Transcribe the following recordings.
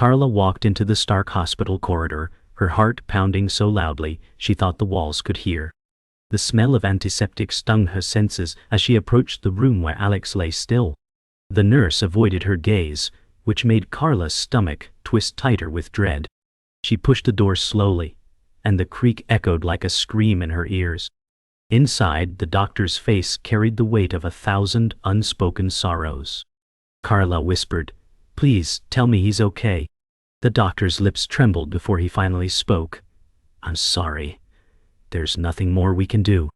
Carla walked into the stark hospital corridor, her heart pounding so loudly she thought the walls could hear. The smell of antiseptic stung her senses as she approached the room where Alex lay still. The nurse avoided her gaze, which made Carla's stomach twist tighter with dread. She pushed the door slowly, and the creak echoed like a scream in her ears. Inside, the doctor's face carried the weight of 1,000 unspoken sorrows. Carla whispered, "Please, tell me he's okay." The doctor's lips trembled before he finally spoke. "I'm sorry. There's nothing more we can do."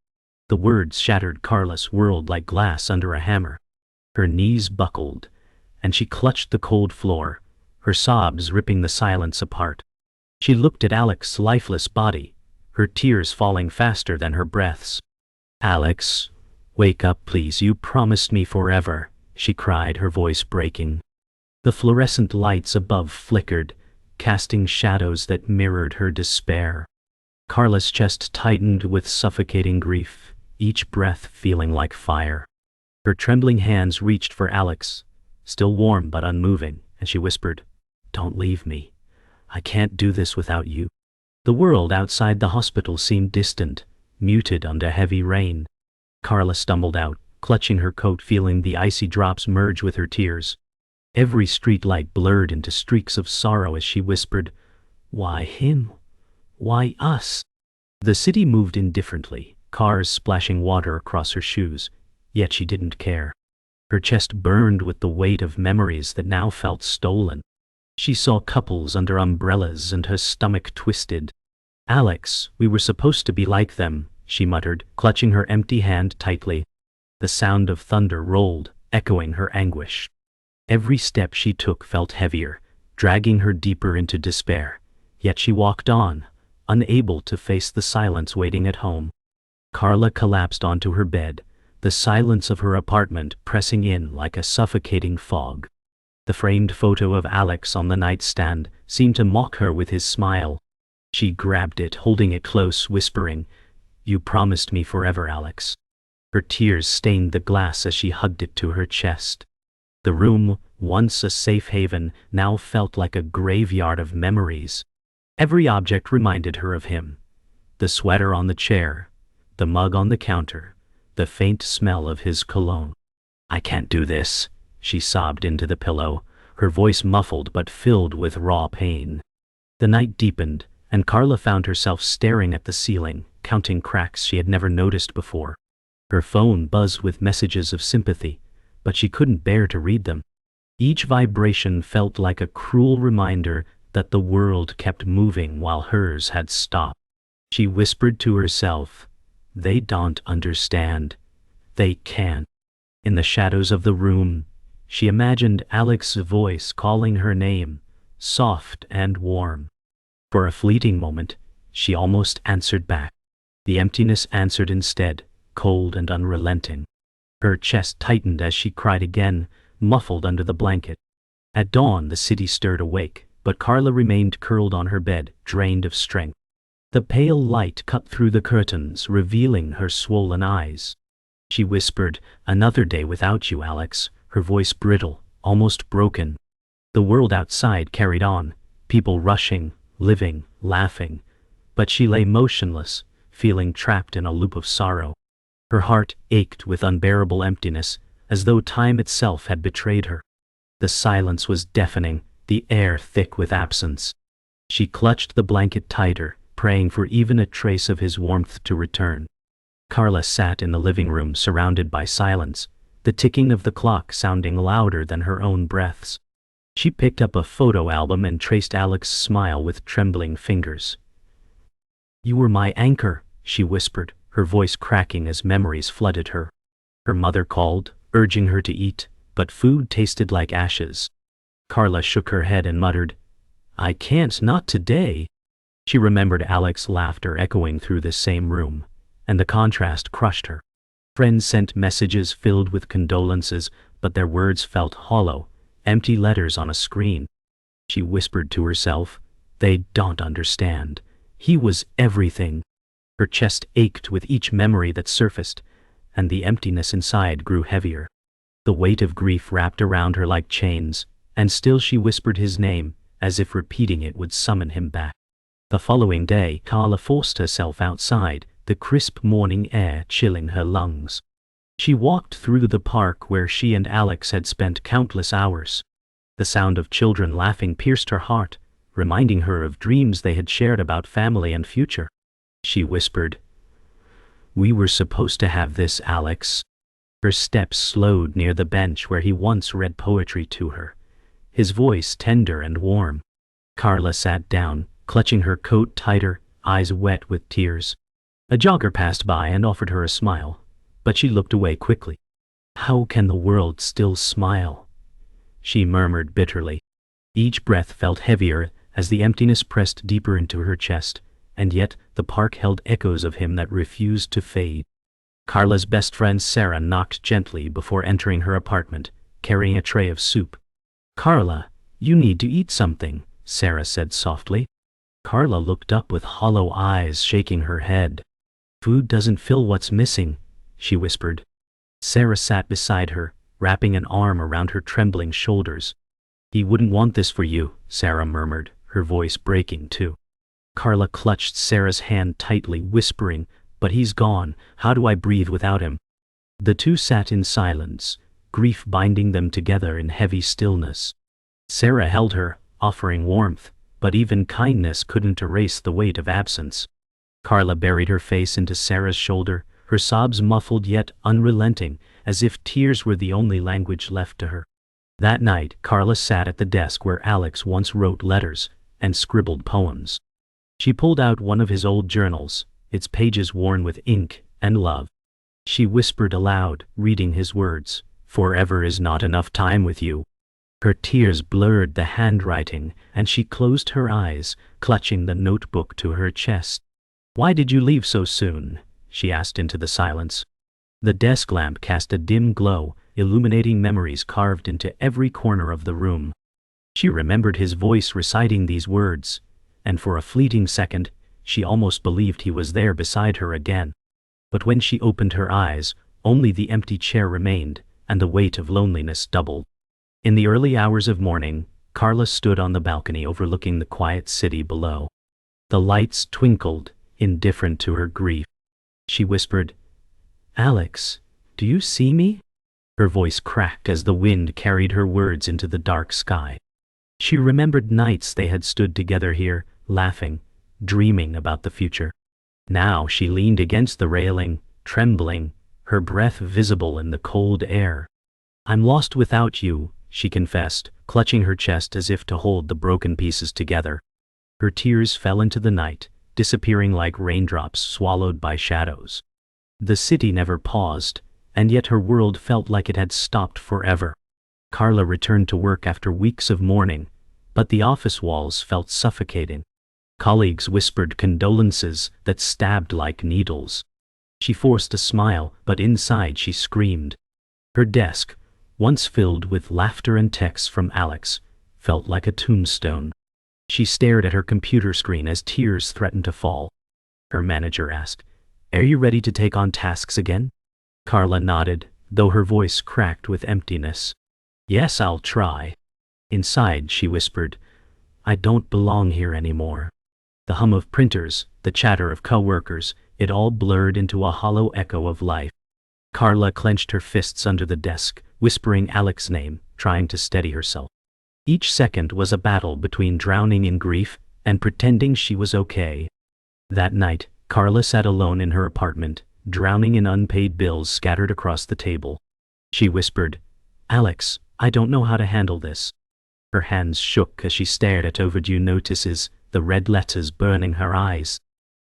The words shattered Carla's world like glass under a hammer. Her knees buckled, and she clutched the cold floor, her sobs ripping the silence apart. She looked at Alex's lifeless body, her tears falling faster than her breaths. "Alex, wake up please, you promised me forever," she cried, her voice breaking. The fluorescent lights above flickered, casting shadows that mirrored her despair. Carla's chest tightened with suffocating grief, each breath feeling like fire. Her trembling hands reached for Alex, still warm but unmoving, and she whispered, "Don't leave me. I can't do this without you." The world outside the hospital seemed distant, muted under heavy rain. Carla stumbled out, clutching her coat, feeling the icy drops merge with her tears. Every streetlight blurred into streaks of sorrow as she whispered, "Why him? Why us?" The city moved indifferently, cars splashing water across her shoes, yet she didn't care. Her chest burned with the weight of memories that now felt stolen. She saw couples under umbrellas and her stomach twisted. "Alex, we were supposed to be like them," she muttered, clutching her empty hand tightly. The sound of thunder rolled, echoing her anguish. Every step she took felt heavier, dragging her deeper into despair. Yet she walked on, unable to face the silence waiting at home. Carla collapsed onto her bed, the silence of her apartment pressing in like a suffocating fog. The framed photo of Alex on the nightstand seemed to mock her with his smile. She grabbed it, holding it close, whispering, "You promised me forever, Alex." Her tears stained the glass as she hugged it to her chest. The room, once a safe haven, now felt like a graveyard of memories. Every object reminded her of him. The sweater on the chair, the mug on the counter, the faint smell of his cologne. "I can't do this," she sobbed into the pillow, her voice muffled but filled with raw pain. The night deepened, and Carla found herself staring at the ceiling, counting cracks she had never noticed before. Her phone buzzed with messages of sympathy, but she couldn't bear to read them. Each vibration felt like a cruel reminder that the world kept moving while hers had stopped. She whispered to herself, "They don't understand. They can't." In the shadows of the room, she imagined Alex's voice calling her name, soft and warm. For a fleeting moment, she almost answered back. The emptiness answered instead, cold and unrelenting. Her chest tightened as she cried again, muffled under the blanket. At dawn, the city stirred awake, but Carla remained curled on her bed, drained of strength. The pale light cut through the curtains, revealing her swollen eyes. She whispered, "Another day without you, Alex," her voice brittle, almost broken. The world outside carried on, people rushing, living, laughing, but she lay motionless, feeling trapped in a loop of sorrow. Her heart ached with unbearable emptiness, as though time itself had betrayed her. The silence was deafening, the air thick with absence. She clutched the blanket tighter, praying for even a trace of his warmth to return. Carla sat in the living room surrounded by silence, the ticking of the clock sounding louder than her own breaths. She picked up a photo album and traced Alex's smile with trembling fingers. "You were my anchor," she whispered, her voice cracking as memories flooded her. Her mother called, urging her to eat, but food tasted like ashes. Carla shook her head and muttered, "I can't, not today." She remembered Alex's laughter echoing through the same room, and the contrast crushed her. Friends sent messages filled with condolences, but their words felt hollow, empty letters on a screen. She whispered to herself, "They don't understand. He was everything." Her chest ached with each memory that surfaced, and the emptiness inside grew heavier. The weight of grief wrapped around her like chains, and still she whispered his name, as if repeating it would summon him back. The following day, Carla forced herself outside, the crisp morning air chilling her lungs. She walked through the park where she and Alex had spent countless hours. The sound of children laughing pierced her heart, reminding her of dreams they had shared about family and future. She whispered, "We were supposed to have this, Alex." Her steps slowed near the bench where he once read poetry to her, his voice tender and warm. Carla sat down, clutching her coat tighter, eyes wet with tears. A jogger passed by and offered her a smile, but she looked away quickly. "How can the world still smile?" she murmured bitterly. Each breath felt heavier as the emptiness pressed deeper into her chest, and yet the park held echoes of him that refused to fade. Carla's best friend Sarah knocked gently before entering her apartment, carrying a tray of soup. "Carla, you need to eat something," Sarah said softly. Carla looked up with hollow eyes, shaking her head. "Food doesn't fill what's missing," she whispered. Sarah sat beside her, wrapping an arm around her trembling shoulders. "He wouldn't want this for you," Sarah murmured, her voice breaking too. Carla clutched Sarah's hand tightly, whispering, "But he's gone. How do I breathe without him?" The two sat in silence, grief binding them together in heavy stillness. Sarah held her, offering warmth, but even kindness couldn't erase the weight of absence. Carla buried her face into Sarah's shoulder, her sobs muffled yet unrelenting, as if tears were the only language left to her. That night, Carla sat at the desk where Alex once wrote letters and scribbled poems. She pulled out one of his old journals, its pages worn with ink and love. She whispered aloud, reading his words, "Forever is not enough time with you." Her tears blurred the handwriting, and she closed her eyes, clutching the notebook to her chest. "Why did you leave so soon?" she asked into the silence. The desk lamp cast a dim glow, illuminating memories carved into every corner of the room. She remembered his voice reciting these words, and for a fleeting second, she almost believed he was there beside her again. But when she opened her eyes, only the empty chair remained, and the weight of loneliness doubled. In the early hours of morning, Carla stood on the balcony overlooking the quiet city below. The lights twinkled, indifferent to her grief. She whispered, "Alex, do you see me?" Her voice cracked as the wind carried her words into the dark sky. She remembered nights they had stood together here, laughing, dreaming about the future. Now she leaned against the railing, trembling, her breath visible in the cold air. "I'm lost without you," she confessed, clutching her chest as if to hold the broken pieces together. Her tears fell into the night, disappearing like raindrops swallowed by shadows. The city never paused, and yet her world felt like it had stopped forever. Carla returned to work after weeks of mourning, but the office walls felt suffocating. Colleagues whispered condolences that stabbed like needles. She forced a smile, but inside she screamed. Her desk, once filled with laughter and texts from Alex, felt like a tombstone. She stared at her computer screen as tears threatened to fall. Her manager asked, "Are you ready to take on tasks again?" Carla nodded, though her voice cracked with emptiness. "Yes, I'll try." Inside, she whispered, "I don't belong here anymore." The hum of printers, the chatter of coworkers, it all blurred into a hollow echo of life. Carla clenched her fists under the desk, whispering Alex's name, trying to steady herself. Each second was a battle between drowning in grief and pretending she was okay. That night, Carla sat alone in her apartment, drowning in unpaid bills scattered across the table. She whispered, "Alex, I don't know how to handle this." Her hands shook as she stared at overdue notices, the red letters burning her eyes.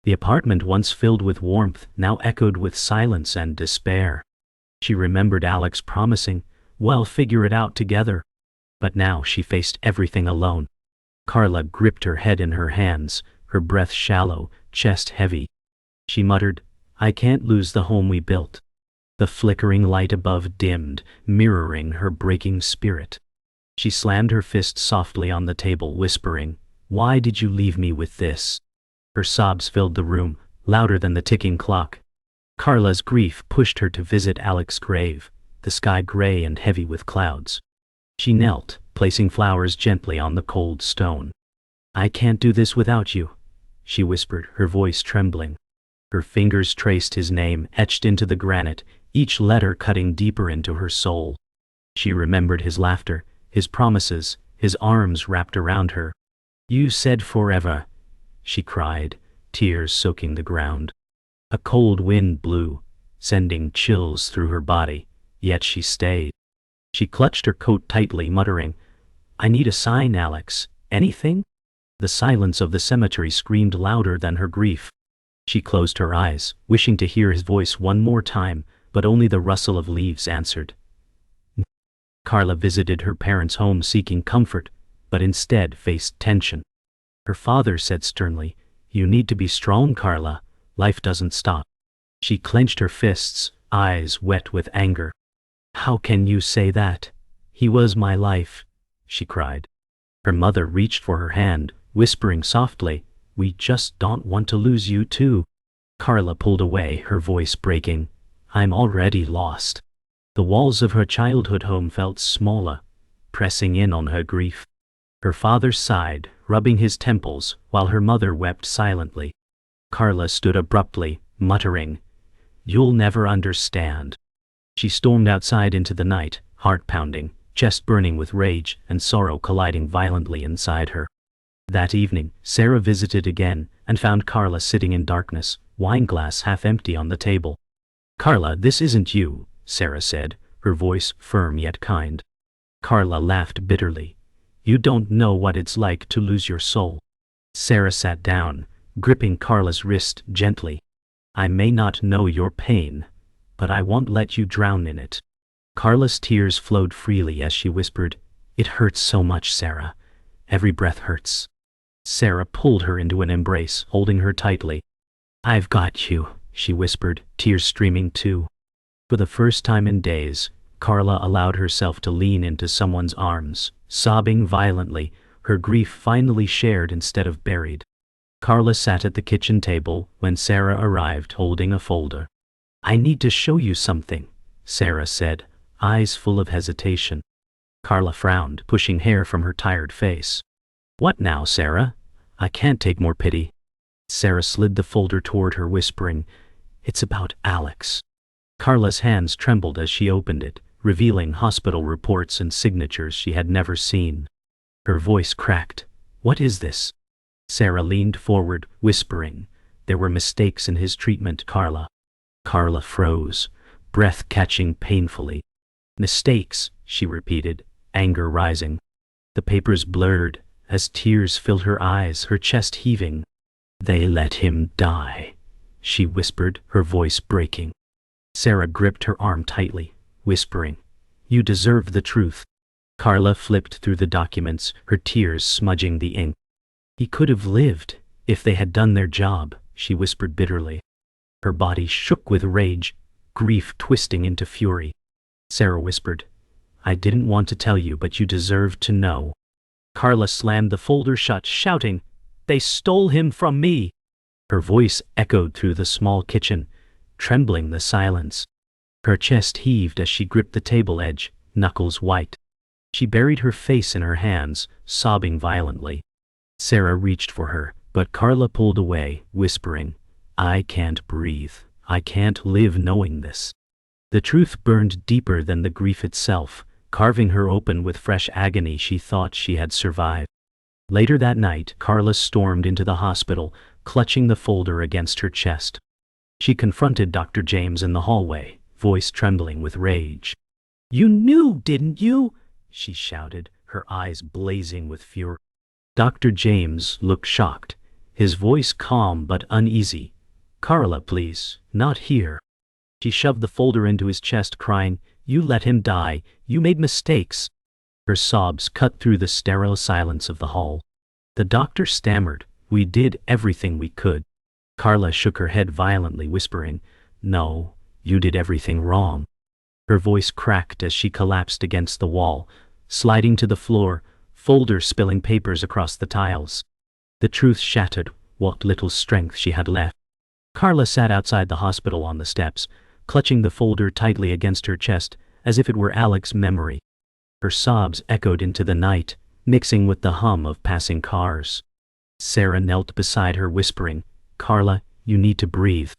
The apartment, once filled with warmth, now echoed with silence and despair. She remembered Alex promising, "We'll figure it out together." But now she faced everything alone. Carla gripped her head in her hands, her breath shallow, chest heavy. She muttered, "I can't lose the home we built." The flickering light above dimmed, mirroring her breaking spirit. She slammed her fist softly on the table, whispering, "Why did you leave me with this?" Her sobs filled the room, louder than the ticking clock. Carla's grief pushed her to visit Alex's grave, the sky gray and heavy with clouds. She knelt, placing flowers gently on the cold stone. "I can't do this without you," she whispered, her voice trembling. Her fingers traced his name etched into the granite, each letter cutting deeper into her soul. She remembered his laughter, his promises, his arms wrapped around her. "You said forever," she cried, tears soaking the ground. A cold wind blew, sending chills through her body, yet she stayed. She clutched her coat tightly, muttering, "I need a sign, Alex. Anything?" The silence of the cemetery screamed louder than her grief. She closed her eyes, wishing to hear his voice one more time, but only the rustle of leaves answered. Carla visited her parents' home seeking comfort, but instead faced tension. Her father said sternly, "You need to be strong, Carla. Life doesn't stop." She clenched her fists, eyes wet with anger. "How can you say that? He was my life," she cried. Her mother reached for her hand, whispering softly, "We just don't want to lose you too." Carla pulled away, her voice breaking. "I'm already lost." The walls of her childhood home felt smaller, pressing in on her grief. Her father sighed, rubbing his temples, while her mother wept silently. Carla stood abruptly, muttering, "You'll never understand." She stormed outside into the night, heart pounding, chest burning with rage and sorrow colliding violently inside her. That evening, Sarah visited again and found Carla sitting in darkness, wineglass half empty on the table. "Carla, this isn't you," Sarah said, her voice firm yet kind. Carla laughed bitterly. "You don't know what it's like to lose your soul." Sarah sat down, gripping Carla's wrist gently. "I may not know your pain, but I won't let you drown in it." Carla's tears flowed freely as she whispered, "It hurts so much, Sarah. Every breath hurts." Sarah pulled her into an embrace, holding her tightly. "I've got you," she whispered, tears streaming too. For the first time in days, Carla allowed herself to lean into someone's arms, sobbing violently, her grief finally shared instead of buried. Carla sat at the kitchen table when Sarah arrived holding a folder. "I need to show you something," Sarah said, eyes full of hesitation. Carla frowned, pushing hair from her tired face. "What now, Sarah? I can't take more pity." Sarah slid the folder toward her, whispering, "It's about Alex." Carla's hands trembled as she opened it, revealing hospital reports and signatures she had never seen. Her voice cracked. "What is this?" Sarah leaned forward, whispering, "There were mistakes in his treatment, Carla." Carla froze, breath catching painfully. "Mistakes," she repeated, anger rising. The papers blurred as tears filled her eyes, her chest heaving. "They let him die," she whispered, her voice breaking. Sarah gripped her arm tightly, whispering, "You deserve the truth." Carla flipped through the documents, her tears smudging the ink. "He could have lived if they had done their job," she whispered bitterly. Her body shook with rage, grief twisting into fury. Sarah whispered, "I didn't want to tell you, but you deserve to know." Carla slammed the folder shut, shouting, "They stole him from me!" Her voice echoed through the small kitchen, trembling the silence. Her chest heaved as she gripped the table edge, knuckles white. She buried her face in her hands, sobbing violently. Sarah reached for her, but Carla pulled away, whispering, "I can't breathe. I can't live knowing this." The truth burned deeper than the grief itself, carving her open with fresh agony she thought she had survived. Later that night, Carla stormed into the hospital, clutching the folder against her chest. She confronted Dr. James in the hallway, voice trembling with rage. "You knew, didn't you?" she shouted, her eyes blazing with fury. Dr. James looked shocked, his voice calm but uneasy. "Carla, please, not here." She shoved the folder into his chest, crying, "You let him die. You made mistakes." Her sobs cut through the sterile silence of the hall. The doctor stammered, "We did everything we could." Carla shook her head violently, whispering, "No, you did everything wrong." Her voice cracked as she collapsed against the wall, sliding to the floor, folders spilling papers across the tiles. The truth shattered what little strength she had left. Carla sat outside the hospital on the steps, clutching the folder tightly against her chest, as if it were Alex's memory. Her sobs echoed into the night, mixing with the hum of passing cars. Sarah knelt beside her, whispering, "Carla, you need to breathe."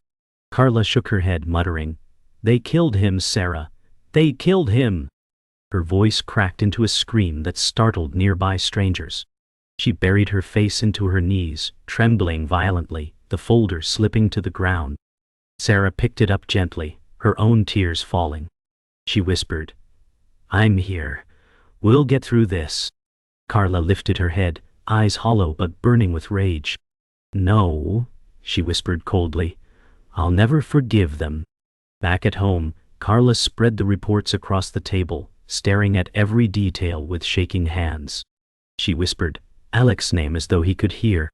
Carla shook her head, muttering, "They killed him, Sarah. They killed him." Her voice cracked into a scream that startled nearby strangers. She buried her face into her knees, trembling violently, the folder slipping to the ground. Sarah picked it up gently, her own tears falling. She whispered, "I'm here. We'll get through this." Carla lifted her head, eyes hollow but burning with rage. "No," she whispered coldly. "I'll never forgive them." Back at home, Carla spread the reports across the table, staring at every detail with shaking hands. She whispered Alex's name as though he could hear.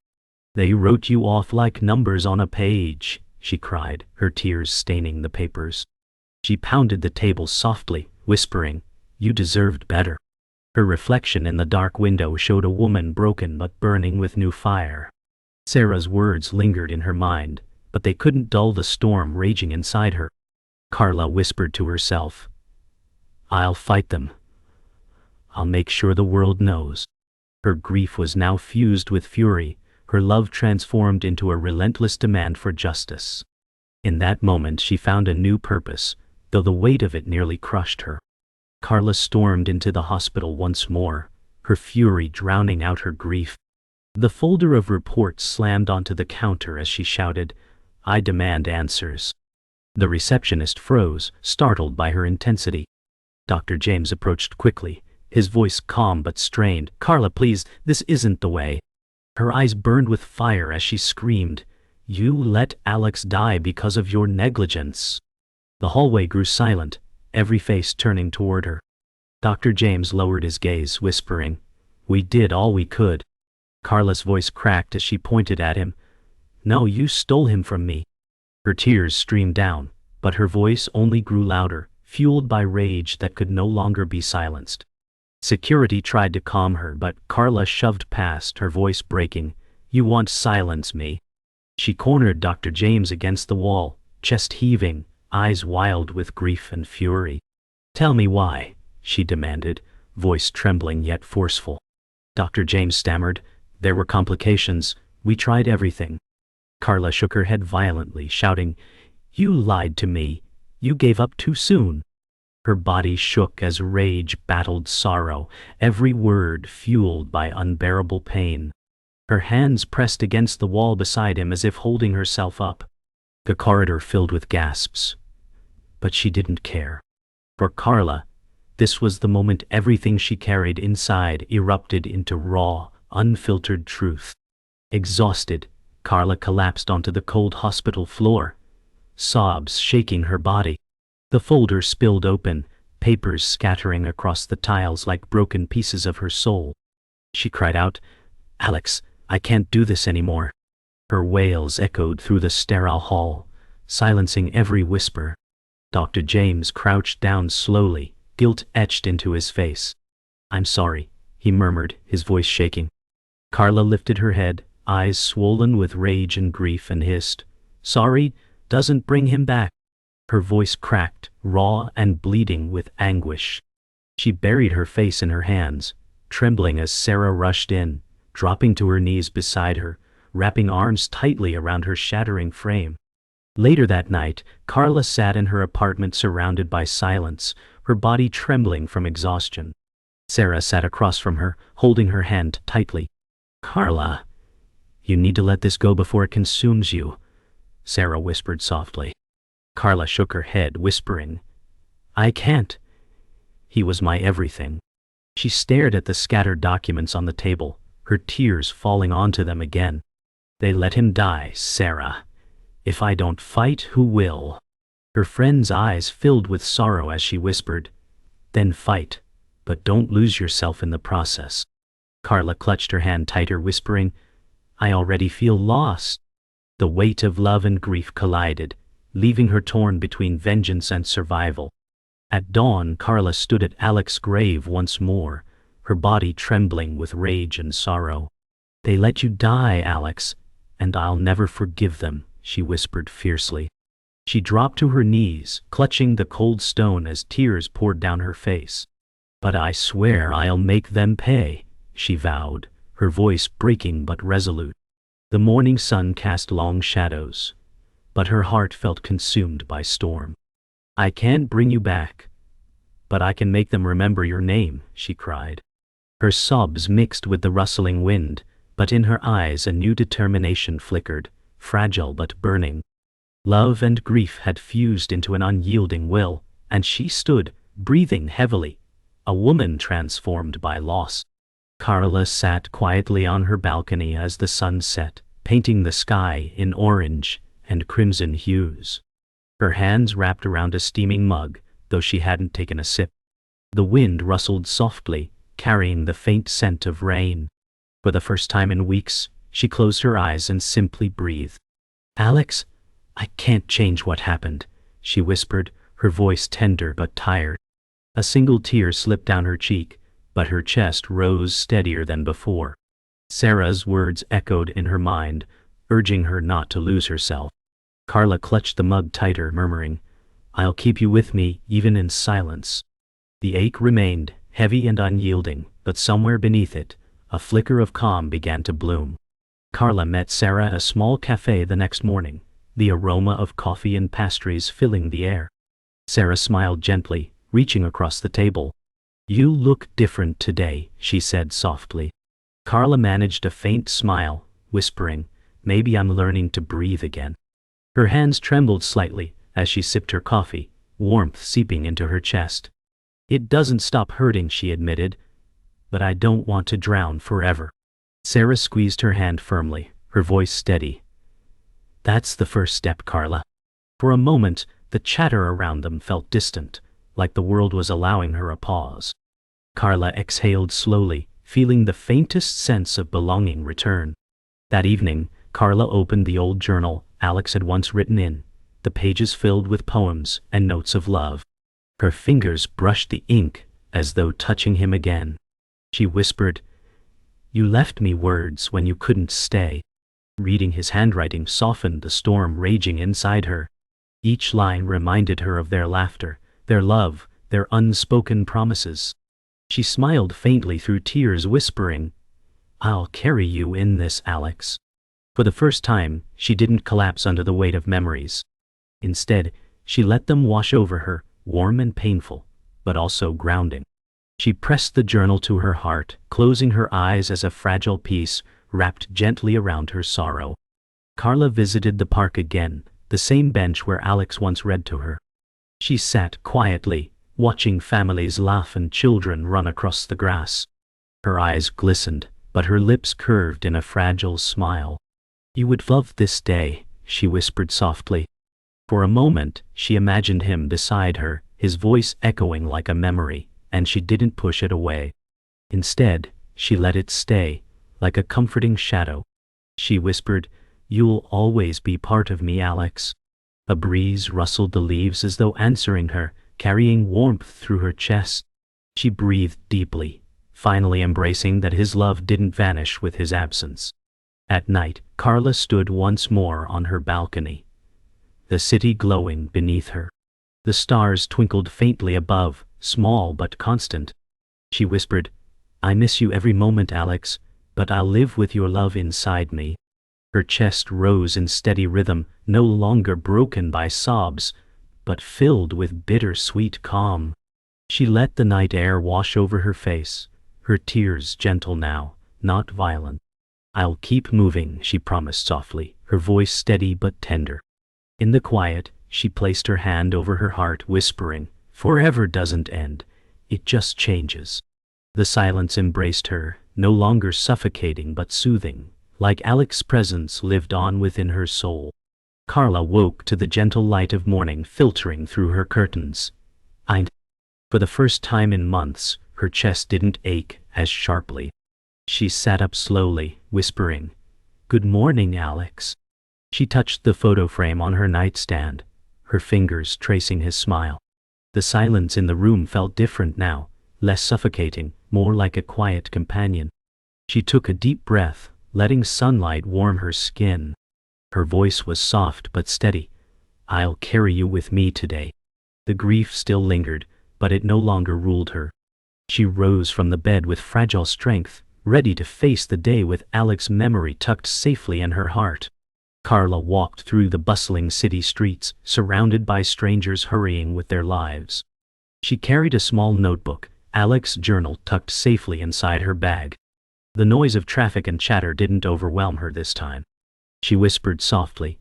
"They wrote you off like numbers on a page," she cried, her tears staining the papers. She pounded the table softly, whispering, "You deserved better." Her reflection in the dark window showed a woman broken but burning with new fire. Sarah's words lingered in her mind, but they couldn't dull the storm raging inside her. Carla whispered to herself, "I'll fight them. I'll make sure the world knows." Her grief was now fused with fury, her love transformed into a relentless demand for justice. In that moment she found a new purpose, though the weight of it nearly crushed her. Carla stormed into the hospital once more, her fury drowning out her grief. The folder of reports slammed onto the counter as she shouted, "I demand answers." The receptionist froze, startled by her intensity. Dr. James approached quickly, his voice calm but strained. "Carla, please, this isn't the way." Her eyes burned with fire as she screamed, "You let Alex die because of your negligence." The hallway grew silent, every face turning toward her. Dr. James lowered his gaze, whispering, "We did all we could." Carla's voice cracked as she pointed at him. "No, you stole him from me." Her tears streamed down, but her voice only grew louder, fueled by rage that could no longer be silenced. Security tried to calm her, but Carla shoved past, her voice breaking, "You want silence me." She cornered Dr. James against the wall, chest heaving, eyes wild with grief and fury. "Tell me why," she demanded, voice trembling yet forceful. Dr. James stammered, "There were complications. We tried everything." Carla shook her head violently, shouting, "You lied to me. You gave up too soon." Her body shook as rage battled sorrow, every word fueled by unbearable pain. Her hands pressed against the wall beside him as if holding herself up. The corridor filled with gasps. But she didn't care. For Carla, this was the moment everything she carried inside erupted into raw, unfiltered truth. Exhausted, Carla collapsed onto the cold hospital floor, sobs shaking her body. The folder spilled open, papers scattering across the tiles like broken pieces of her soul. She cried out, "Alex, I can't do this anymore." Her wails echoed through the sterile hall, silencing every whisper. Dr. James crouched down slowly, guilt etched into his face. "I'm sorry," he murmured, his voice shaking. Carla lifted her head, eyes swollen with rage and grief, and hissed, "Sorry doesn't bring him back." Her voice cracked, raw and bleeding with anguish. She buried her face in her hands, trembling as Sarah rushed in, dropping to her knees beside her, wrapping arms tightly around her shattering frame. Later that night, Carla sat in her apartment surrounded by silence, her body trembling from exhaustion. Sarah sat across from her, holding her hand tightly. "Carla, you need to let this go before it consumes you," Sarah whispered softly. Carla shook her head, whispering, "I can't. He was my everything." She stared at the scattered documents on the table, her tears falling onto them again. "They let him die, Sarah. If I don't fight, who will?" Her friend's eyes filled with sorrow as she whispered, "Then fight, but don't lose yourself in the process." Carla clutched her hand tighter, whispering, "I already feel lost." The weight of love and grief collided, leaving her torn between vengeance and survival. At dawn, Carla stood at Alex's grave once more, her body trembling with rage and sorrow. "They let you die, Alex, and I'll never forgive them," she whispered fiercely. She dropped to her knees, clutching the cold stone as tears poured down her face. But I swear I'll make them pay, she vowed, her voice breaking but resolute. The morning sun cast long shadows, but her heart felt consumed by storm. I can't bring you back, but I can make them remember your name, she cried. Her sobs mixed with the rustling wind, but in her eyes a new determination flickered, fragile but burning. Love and grief had fused into an unyielding will, and she stood, breathing heavily, a woman transformed by loss. Carla sat quietly on her balcony as the sun set, painting the sky in orange and crimson hues. Her hands wrapped around a steaming mug, though she hadn't taken a sip. The wind rustled softly, carrying the faint scent of rain. For the first time in weeks, she closed her eyes and simply breathed. Alex, I can't change what happened, she whispered, her voice tender but tired. A single tear slipped down her cheek, but her chest rose steadier than before. Sarah's words echoed in her mind, urging her not to lose herself. Carla clutched the mug tighter, murmuring, I'll keep you with me, even in silence. The ache remained, heavy and unyielding, but somewhere beneath it, a flicker of calm began to bloom. Carla met Sarah at a small cafe the next morning, the aroma of coffee and pastries filling the air. Sarah smiled gently, reaching across the table. You look different today, she said softly. Carla managed a faint smile, whispering, maybe I'm learning to breathe again. Her hands trembled slightly as she sipped her coffee, warmth seeping into her chest. It doesn't stop hurting, she admitted, but I don't want to drown forever. Sarah squeezed her hand firmly, her voice steady. That's the first step, Carla. For a moment, the chatter around them felt distant, like the world was allowing her a pause. Carla exhaled slowly, feeling the faintest sense of belonging return. That evening, Carla opened the old journal Alex had once written in, the pages filled with poems and notes of love. Her fingers brushed the ink as though touching him again. She whispered, You left me words when you couldn't stay. Reading his handwriting softened the storm raging inside her. Each line reminded her of their laughter, their love, their unspoken promises. She smiled faintly through tears, whispering, I'll carry you in this, Alex. For the first time, she didn't collapse under the weight of memories. Instead, she let them wash over her, warm and painful, but also grounding. She pressed the journal to her heart, closing her eyes as a fragile piece wrapped gently around her sorrow. Carla visited the park again, the same bench where Alex once read to her. She sat quietly, watching families laugh and children run across the grass. Her eyes glistened, but her lips curved in a fragile smile. You would love this day, she whispered softly. For a moment, she imagined him beside her, his voice echoing like a memory, and she didn't push it away. Instead, she let it stay, like a comforting shadow. She whispered, You'll always be part of me, Alex. A breeze rustled the leaves as though answering her, carrying warmth through her chest. She breathed deeply, finally embracing that his love didn't vanish with his absence. At night, Carla stood once more on her balcony, the city glowing beneath her. The stars twinkled faintly above, small but constant. She whispered, I miss you every moment, Alex, but I'll live with your love inside me. Her chest rose in steady rhythm, no longer broken by sobs, but filled with bitter-sweet calm. She let the night air wash over her face, her tears gentle now, not violent. I'll keep moving, she promised softly, her voice steady but tender. In the quiet, she placed her hand over her heart, whispering, Forever doesn't end, it just changes. The silence embraced her, no longer suffocating but soothing, like Alex's presence lived on within her soul. Carla woke to the gentle light of morning filtering through her curtains. For the first time in months, her chest didn't ache as sharply. She sat up slowly, whispering, Good morning, Alex. She touched the photo frame on her nightstand, her fingers tracing his smile. The silence in the room felt different now, less suffocating, more like a quiet companion. She took a deep breath, letting sunlight warm her skin. Her voice was soft but steady. I'll carry you with me today. The grief still lingered, but it no longer ruled her. She rose from the bed with fragile strength, ready to face the day with Alex's memory tucked safely in her heart. Carla walked through the bustling city streets, surrounded by strangers hurrying with their lives. She carried a small notebook, Alex's journal tucked safely inside her bag. The noise of traffic and chatter didn't overwhelm her this time. She whispered softly,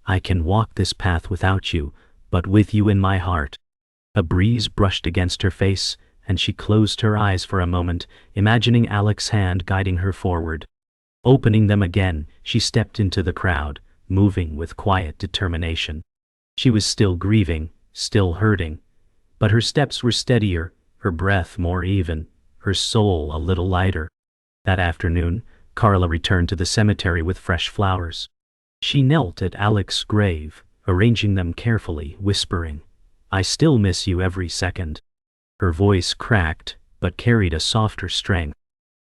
"I can walk this path without you, but with you in my heart." A breeze brushed against her face, and she closed her eyes for a moment, imagining Alex's hand guiding her forward. Opening them again, she stepped into the crowd, moving with quiet determination. She was still grieving, still hurting, but her steps were steadier, her breath more even, her soul a little lighter. That afternoon, Carla returned to the cemetery with fresh flowers. She knelt at Alex's grave, arranging them carefully, whispering, "I still miss you every second." Her voice cracked, but carried a softer strength.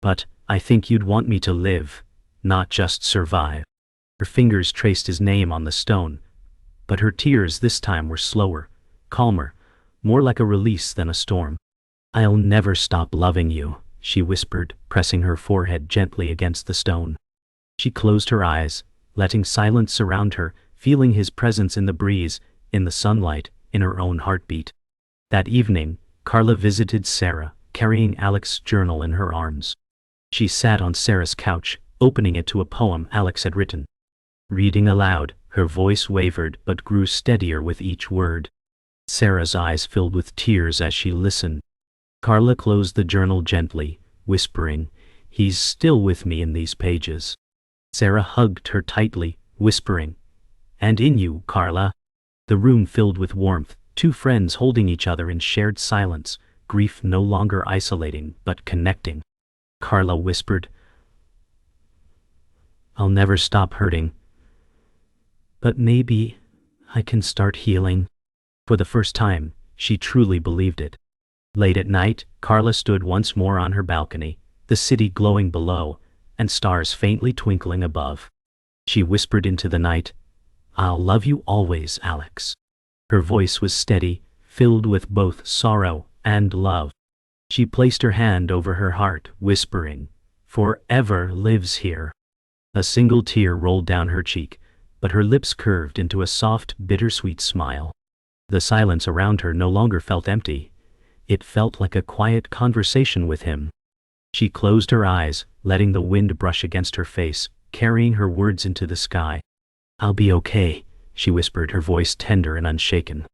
"But I think you'd want me to live, not just survive." Her fingers traced his name on the stone, but her tears this time were slower, calmer, more like a release than a storm. "I'll never stop loving you," she whispered, pressing her forehead gently against the stone. She closed her eyes, letting silence surround her, feeling his presence in the breeze, in the sunlight, in her own heartbeat. That evening, Carla visited Sarah, carrying Alex's journal in her arms. She sat on Sarah's couch, opening it to a poem Alex had written. Reading aloud, her voice wavered but grew steadier with each word. Sarah's eyes filled with tears as she listened. Carla closed the journal gently, whispering, "He's still with me in these pages." Sarah hugged her tightly, whispering, "And in you, Carla." The room filled with warmth, two friends holding each other in shared silence, grief no longer isolating but connecting. Carla whispered, "I'll never stop hurting. But maybe I can start healing." For the first time, she truly believed it. Late at night, Carla stood once more on her balcony, the city glowing below, and stars faintly twinkling above. She whispered into the night, "I'll love you always, Alex." Her voice was steady, filled with both sorrow and love. She placed her hand over her heart, whispering, "Forever lives here." A single tear rolled down her cheek, but her lips curved into a soft, bittersweet smile. The silence around her no longer felt empty. It felt like a quiet conversation with him. She closed her eyes, letting the wind brush against her face, carrying her words into the sky. "I'll be okay," she whispered, her voice tender and unshaken.